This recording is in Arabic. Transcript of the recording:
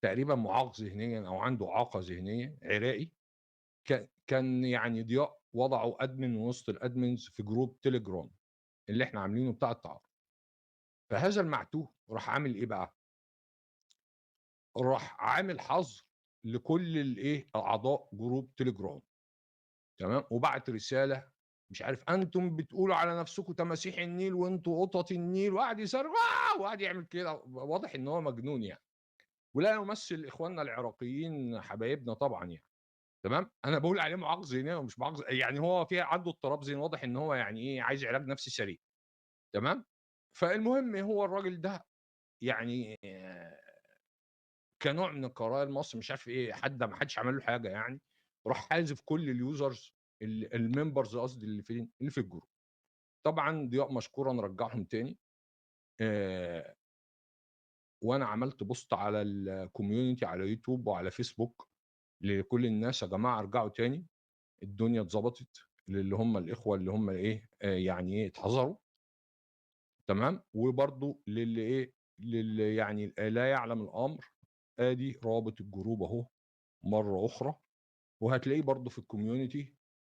تقريبًا مُعاق ذهنيًا أو عنده إعاقة ذهنية، عراقي، كان يعني ضياء وضعه admin وسط الadmins في جروب تليجرام اللي إحنا عاملينه بتاع التعارف. فهذا المعتوه راح عامل إيه بقى، راح عامل حظر لكل أعضاء جروب تليجرام، تمام، وبعت رسالة مش عارف أنتم بتقولوا على نفسكم تماسيح النيل وأنتم قطط النيل، وقعد يصرخ وقعد يعمل كده، واضح إن هو مجنون يعني، ولا يمثل إخواننا العراقيين حبايبنا طبعًا يعني. تمام، أنا باقول عليه مُعاق ذهنيًا ومش مُعاق يعني هو عنده اضطراب ذهني، واضح إن هو يعني عايز علاج نفسي سريع، تمام، فالمهم هو الراجل ده يعني كنوع من القرار المصري مش عارف ما حدش عمل له حاجة يعني، راح حازف كل الusers الmembers قصدي اللي فين، اللي في الجروب. طبعًا ضياء مشكورًا رجّعهم تاني، آآ وأنا عملت post على الcommunity على يوتيوب وعلى فيسبوك لكل الناس، يا جماعة ارجعوا تاني، الدنيا اتضبطت للي هم الإخوة اللي هم يعني اتحذروا، تمام، وبرضه للي يعني لا يعلم الأمر، آدي رابط الجروب أهو مرّة أخرى، وهتلاقيه برضه في الcommunity